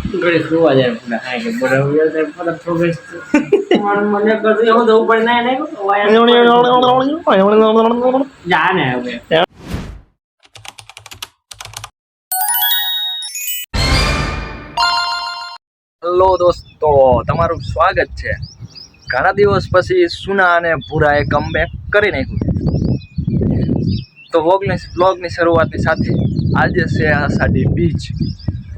ઘડી ખોવા જાય પૂરા હા કે બરાબર છે પૂરા પ્રોગ્રેસ મને કરું એવું તો ઉપર ના નહીં જા ને હવે હેલો દોસ્તો, તમારું સ્વાગત છે. ઘણા દિવસ પછી સુના અને ભૂરાએ કમબેક કરી નાખ્યું. તો વ્લોગની શરૂઆતની સાથે આજે છે અષાઢી બીજ.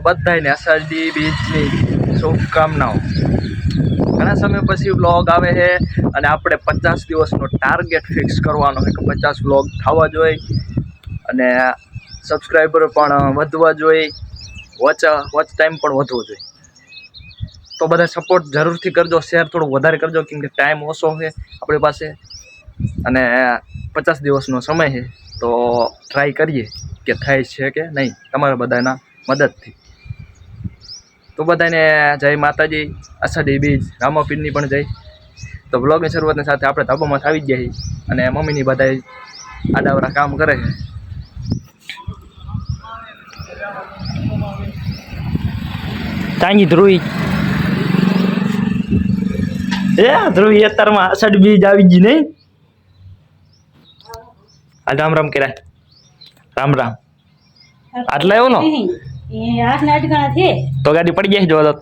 બધાને અષાઢી બીજની શુભકામનાઓ. ઘણા સમય પછી વ્લોગ આવે છે અને આપણે 50 દિવસનો ટાર્ગેટ ફિક્સ કરવાનો છે કે 50 વ્લોગ થવા જોઈએ અને સબસ્ક્રાઈબર પણ વધવા જોઈએ, વોચ ટાઈમ પણ વધવો જોઈએ. તો બધા સપોર્ટ જરૂરથી કરજો, શેર થોડું વધારે કરજો કેમ કે ટાઈમ ઓછો છે આપણી પાસે અને 50 દિવસનો સમય છે. તો ટ્રાય કરીએ કે થાય છે કે નહીં તમારા બધાના મદદથી. તો બધાને જય માતાજી, અષાઢી બીજ, રામાપીરની પણ જય. તો બ્લોગની શરૂઆતની સાથે આપણે ધાબામાં આવી ગયા છીએ અને મમ્મીની બધા આડાવડા કામ કરે છે. તાંગી ધ્રુવી ધ્રુવી અત્યારમાં અષાઢી બીજ આવી ગઈ નહીં. આ રામ રામ કર્યા, રામ રામ. આટલા એવું નો તો ગાડી પડી જાય જો તો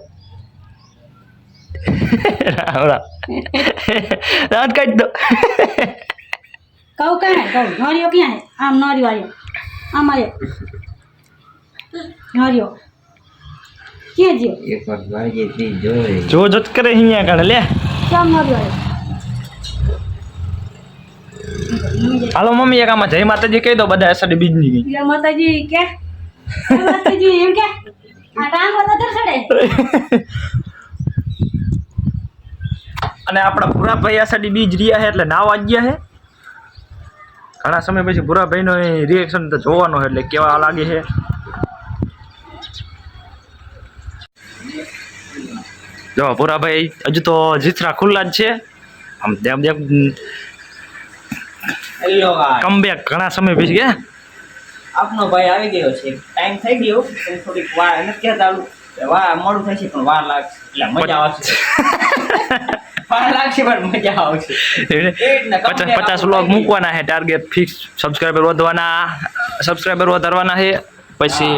રામ રામ રાત કાઢ દો. કહું ક્યાં કહું નોરિયો ક્યાં હે? આમ નોરિયો આવ્યો, આમ આવ્યો નોરિયો ક્યાં જ્યો? એક વાર વાગે થી જોઈ જો જોત કરે અહીંયા કાઢે લે. કેમ નોરિયો આવ્યો? હાલો મમ્મી એક આમાં જય માતાજી કહી દો બધા અષાઢી બીજની ગઈ. જય માતાજી કે જય માતાજી એમ કે આ ટાંગ બધા ચડે. અને આપણા ભૂરાભાઈ અષાઢી બીજ રહ્યા છે એટલે નાવા ગયા છે. ઘણા સમય પછી ભૂરાભાઈનો રિએક્શન તો જોવાનો છે એટલે કેવા લાગે છે. જો ભૂરાભાઈ હજુ તો જીથરા ખુલ્લા જ છે. આમ જેમ જેમ હેલો ગાઈસ, કમબેક ઘણા સમય પછી કે આપનો ભાઈ આવી ગયો છે. ટાઈમ થઈ ગયો પણ થોડીક વાર નથી કહેતા વાર મોડું થશે પણ વાર લાગશે એટલે મજા આવશે. વાર લાગશે પણ મજા આવશે. 50 વ્લોગ મૂકવાના છે, ટાર્ગેટ ફિક્સ. સબસ્ક્રાઈબર વધારવાના છે. પછી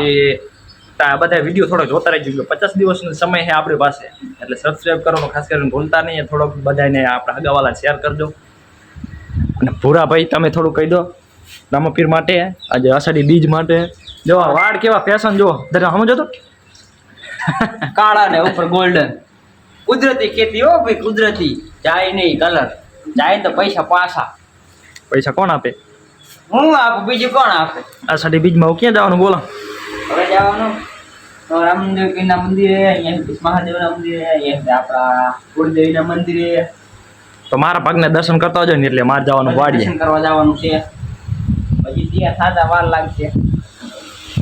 બધા વિડીયો થોડો જોતા રહેજો. 50 દિવસનો સમય છે આપણી પાસે એટલે સબસ્ક્રાઈબ કરવાનું ખાસ કરીને ભૂલતા નહીં. થોડોક બધાને આપણા હગાવાલા શેર કરજો. અને ભૂરાભાઈ તમે થોડું કહી દો રામાપીર માટે, આજે અષાઢી બીજ માટે. જો વાળ કેવા ફેશન જો દરે સમજો તો કાળા ને ઉપર ગોલ્ડન. કુદરતી ખેતી હો ભાઈ, કુદરતી. જાય નહીં કલર, જાય તો પૈસા પાછા. પૈસા કોણ આપે? હું આપું, બીજું કોણ આપે? અષાઢી બીજમાં ક્યાં જવાનું બોલો? હવે જવાનું રામદેવના મંદિરે, અહીંયા મહાદેવના મંદિરે, અહીંયા આપણા કુળદેવીના મંદિરે. તો મારા ભાગને દર્શન કરતા હોય ને એટલે મારે જવાનું વાડીએ. દર્શન કરવા જવાનું છે. પછી ત્યાં સાદા વાર લાગશે.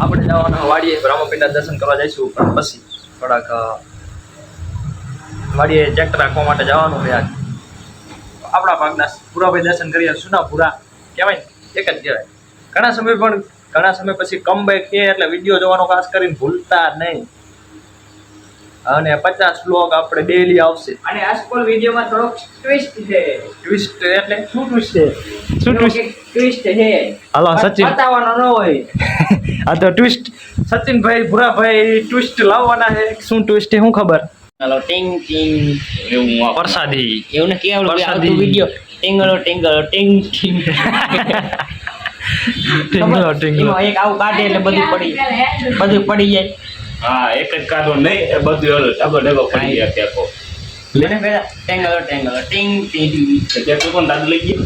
આપણે જવાનું વાડીએ રામાપીરના દર્શન કરવા જઈશું પણ પછી થોડાક વાડીએ ચેક રાખવા માટે જવાનું છે. આજે આપણા ભાગના ભૂરાભાઈ દર્શન કરીએ. સુના ભૂરા કહેવાય ને, એક જ કહેવાય. ઘણા સમય પછી કમબેક છે એટલે વિડીયો જોવાનો ખાસ કરીને ભૂલતા નહીં. અને 50 વ્લોગ આપણે ડેઈલી આવશે. અને આજકોલ વિડીયોમાં થોડોક ટ્વિસ્ટ છે. ટ્વિસ્ટ એટલે શું ટ્વિસ્ટ છે? શું ટ્વિસ્ટ છે? હાલો સચિન બતાવવાનો ન હોય. આ તો ટ્વિસ્ટ સચિનભાઈ ભૂરાભાઈ ટ્વિસ્ટ લાવવાના છે. શું ટ્વિસ્ટ છે શું ખબર? હાલો ટિંગ ટિંગ એવું વરસાદી એવું ને કેવું વરસાદી વિડીયો ટિંગલો ટિંગલો ટિંગ ટિંગ. ટીંગલો ટીંગલો. એમાં એક આવું કાઢે એટલે બધું પડી જાય. હા, એક જ કાઢો નહીં એ બધું ઢગો ઢગો પડી ગયા ત્યાં. મને પેલા ટેંગલો ટેંગલો ટિંગ ટિંગ. ત્યાં તું પણ દાદ લઈ ગયો.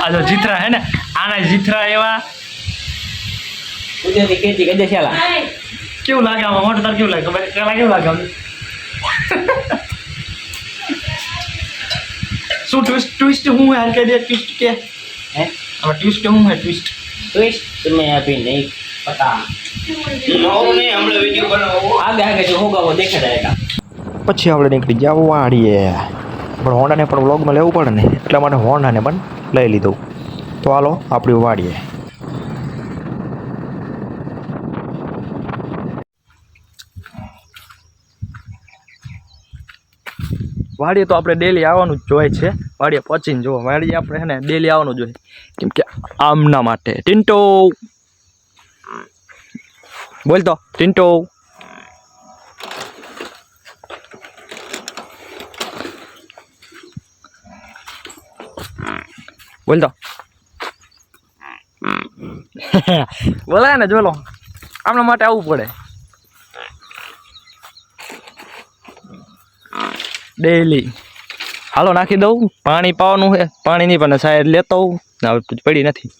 આ જો જીથરા હે ને, આના જીથરા એવા કુદરતી ખેતી કદે છેલા. કેવું લાગે આમાં? મોટું તાર કેવું લાગે? ખબર કેવું લાગે આમ? શું ટ્વિસ્ટ હું હે કે દે ટ્વિસ્ટ કે હે હવે ટ્વિસ્ટ હું હે ટ્વિસ્ટ ટ્વિસ્ટ तुम्हें अभी नहीं पता. નવું નહીં, હમણાં વિડીયો બનાવો. आगे आगे जो होगा वो देखा जाएगा. પછી આપણે નીકળી ગયા વાડીએ. પણ હોન્ડાને પણ વ્લોગમાં લેવું પડે ને એટલા માટે હોન્ડાને પણ લઈ લીધું. તો હાલો આપણી વાડીએ. વાડીએ તો આપણે ડેલી આવવાનું જ જોઈએ છે. વાડીએ પહોંચીને જુઓ, વાડીએ આપણે છે ને ડેલી આવવાનું જોઈએ, કેમ કે આમના માટે. ટિન્ટો બોલ તો, ટિન્ટો બોલ તો. બોલાય ને, જોલો આમના માટે આવવું પડે ડેલી. હાલો નાખી દઉં, પાણી પાવાનું છે. પાણી નહીં પણ સાહેબ લેતો હોઉં, પડી નથી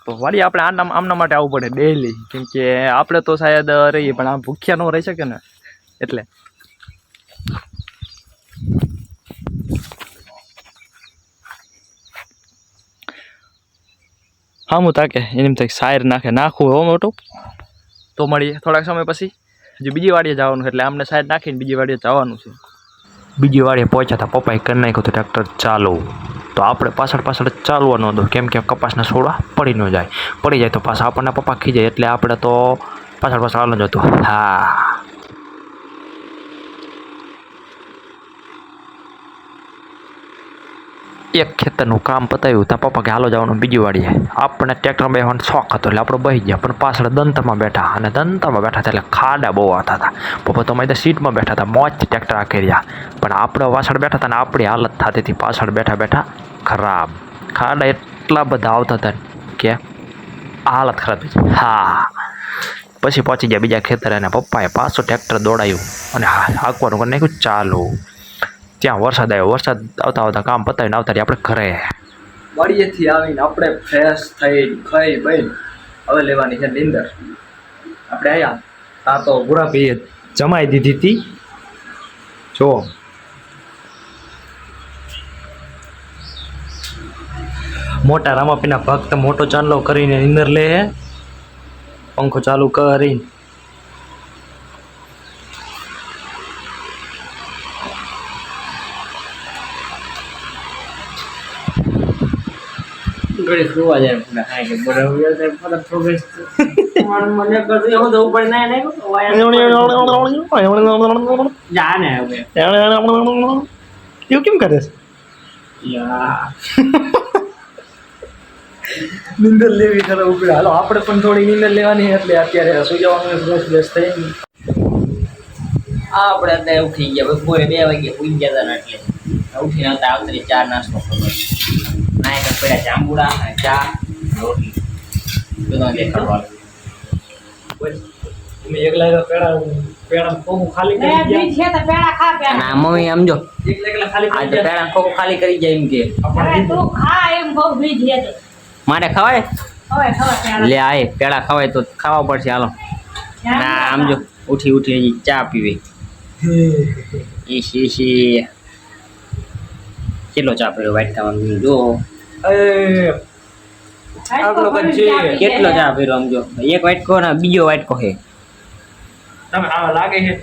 તો વાડી આપણે આમના માટે આવવું પડે ડેલી, કેમ કે આપણે તો શાયદ રહીએ પણ આ ભૂખ્યા ન રહી શકે ને, એટલે. હા હું તાકે એમ થાય શાયર નાખવું હો મોટું. તો મળીએ થોડાક સમય પછી. હજી બીજી વાડીએ જવાનું છે, એટલે આમને શાયદ નાખીને બીજી વાડીએ જવાનું છે. બીજી વાડીએ પહોંચ્યા હતા, પપ્પાએ કરી નાખ્યું હતું ટ્રેક્ટર ચાલુ. તો આપણે પાછળ પાછળ ચાલવા ન દો, કેમ કે કપાસના છોડવા પડી ન જાય. પડી જાય તો પાછા આપણને પપ્પા ખીજાય, એટલે આપણે તો પાછળ પાછળ હાલ જ હતું. હા એક ખેતરનું કામ પતાવ્યું ત્યાં પપ્પા કે હાલો જવાનું બીજી વાડીએ. આપણને ટ્રેક્ટરમાં બેસવાનો શોખ હતો, એટલે આપણે બહી ગયા. પણ પાછળ દંતમાં બેઠા, અને દંતમાં બેઠા હતા એટલે ખાડા બહુ આવતા હતા. પપ્પા તો અમારી સીટમાં બેઠા હતા, મોજથી ટ્રેક્ટર આખી રહ્યા. પણ આપણે પાછળ બેઠા હતા ને આપણી હાલત થતી હતી પાછળ બેઠા બેઠા ખરાબ. ખાડા એટલા બધા આવતા હતા કે હાલત ખરાબ થઈ. હા પછી પહોંચી ગયા બીજા ખેતરે, અને પપ્પાએ પાછું ટ્રેક્ટર દોડાયું અને હાંકવાનું કરી નાખ્યું ચાલુ. ત્યાં વરસાદ આવ્યો. વરસાદ આવતા આવતા કામ પતાવીને આવતા રહ્યા આપણે ઘરે. વાડીએથી આવીને આપણે ફ્રેશ થઈ ખાઈ બઈ હવે લેવાની છે નીંદર. આપણે આવ્યા તા તો ગુરાપીએ જમાઈ દીધી હતી. જો મોટા રામાપીના ભક્ત મોટો ચાંદલો કરીને નીંદર લે હે, પંખો ચાલુ કરીને. ઘડી સુવા જાય પૂરા ખાઈ કે બરાબર ફરક પ્રોગ્રેસ મને કરતું એવું જવું પડે ના જા ને હવે એવું કેમ કરે છે? યા નીંદર લેવી ખરા ઉપડે. હાલો આપણે પણ થોડી નીંદર લેવાની, એટલે અત્યારે સુઈ જવાનું ફ્રેશ થઈ. આપણે અત્યારે ઉઠી ગયા, બપોરે 2 વાગે ઉઈ ગયા હતા, એટલે ઉઠીને આવતા આવતા ચા નાસ્તો કરવો. ના એક પડ્યા જાંબુડા અને ચા રોટલી બધું દેખાડવાનું. તમે એકલા પેડા ખોખું ખાલી કરી ગયા. બીજ છે તો પેડા ખા પેડા. ના મમ્મી સમજો એકલા ખાલી આ તો પેડા ખોખું ખાલી કરી જાય એમ કે અરે તું ખા એમ બહુ બીજ છે તો મારે ખવાય ખવાય પેડા. લે આય પેડા ખવાય તો ખાવા પડશે. હાલો ના સમજો ઉઠી ઉઠી હજી ચા પીવી. ઈશી કેટલો ચા પીવો વાઈટ ખાવાનું જો કેટલો ચા પીરો સમજો. એક વાટકો ને બીજો વાટકો છે. તમે આવા લાગે છે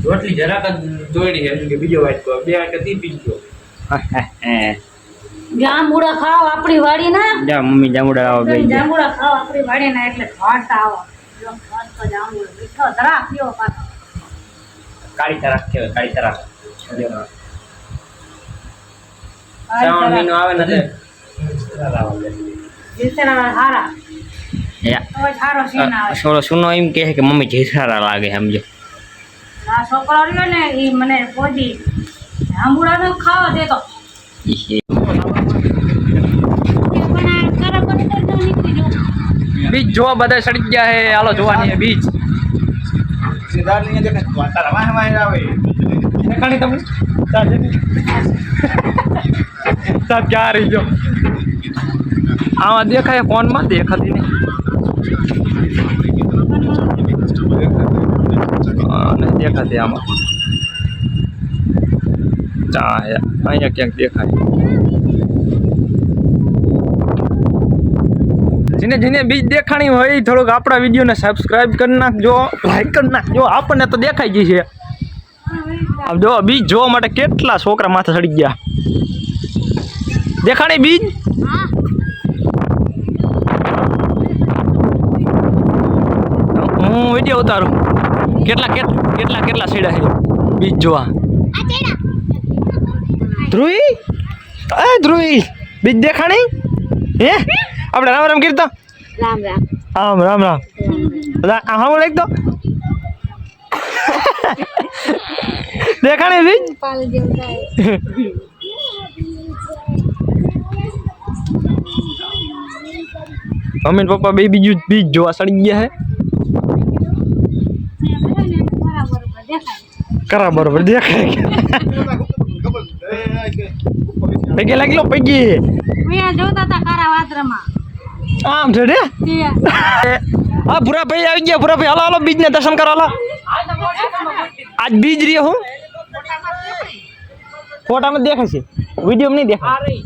રોટલી જરાક જ દોડી છે કે બીજો વાટકો 2 વાટકા તી પીજો. જાંબુડા ખાવ આપણી વાડી ના. જા મમ્મી જાંબુડા લાવો ગઈ જાંબુડા ખાવ આપણી વાડી ના એટલે ઘાટ આવો. જો ઘાટ તો જાંબુડા મીઠો ધરા પીઓ પાછો. કાળી તરાક કહેવાય, કાળી તરાક. શ્રાવણ મહિનો આવે ને જીતના હારા યા હવે સારો સીન આવે. સોલો સુનો એમ કહે છે કે મમ્મી જેઠારા લાગે સમજો. આ છોકરો રહ્યો ને એ મને પોજી જાંબુડા નો ખાવા દેતો. બીજ જોવા બધા સડી ગયા હે. હાલો જોવાની હે બીજ. દેખાણી તમને સાહેબ ક્યાં રહી ગયો? આમાં દેખાય, ફોનમાં દેખાતી નહીં. દેખાતી આમાં ચા અહીંયા ક્યાંક દેખાય. જેને બીજ દેખાણી હોય થોડુંક આપણા વિડીયોને સબસ્ક્રાઇબ કરી નાખજો, લાઈક કરી નાખજો. આપણને તો દેખાઈ ગઈ છે. આમ જો બીજ જોવા માટે કેટલા છોકરા માથે ચડી ગયા. દેખાણી બીજ હું વિડીયો ઉતારું કેટલા સીડા છે બીજ જોવા ધ્રુવી બીજ દેખાણી હે આપણે રામ રામ કીર્તા રામ હા બોલે તો દેખાણી બીજ મમ્મી ને પપ્પા બે બીજું બીજ જોવા સડી ગયા હે કરા બરોબર દેખાય પૈકી લાગી લો પૈકી જોતા હતા કારા વાદરામાં આમ છે રે હા ભૂરા ભાઈ આવી ગયા ભૂરા ભાઈ હાલો બીજ ને દર્શન કરો હાલો આજ બીજ રહ્યો હું ફોટામાં દેખાય છે વિડીયો નહીં દેખાય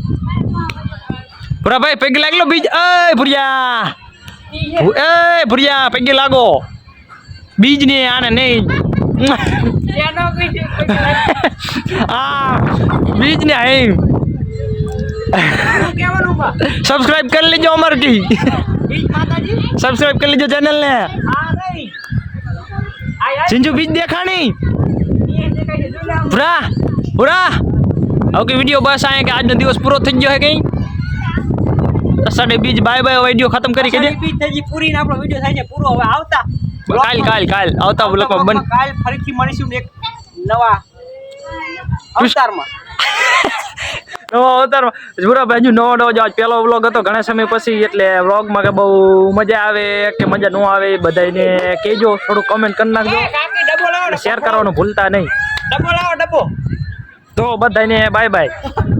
ભૂરા ભાઈ પૈકી લાગી લો બીજ એ ભૂરિયા પૈકી લાગો બીજ ને આને નહીં બીજ ને આઈ સબસ્ક્રાઇબ કરી લેજો અમારી ટી સબસ્ક્રાઇબ કરી લેજો ચેનલ ને સિંજુ બીજ દેખાણી પૂરા ઓકે વિડીયો બસ આયા કે આજનો દિવસ પૂરો થઈ ગયો હે કઈ સાડે બીજ બાય બાય વિડીયો ખતમ કરી કે બીજ થઈ ગઈ પૂરી ને આપણો વિડીયો થાય છે પૂરો હવે આવતા કાલ આવતા બ્લોગમાં બન કાલ ફરીથી મળીશું એક નવા અવતારમાં પૂરા ભાઈ નવો આજ પહેલો વ્લોગ હતો ઘણા સમય પછી એટલે વ્લોગમાં કે બહુ મજા આવે કે મજા ન આવે બધાને કહેજો થોડું કમેન્ટ કરી નાખજો શેર કરવાનું ભૂલતા નહીં ડબ્બો લાવો તો બધાને બાય બાય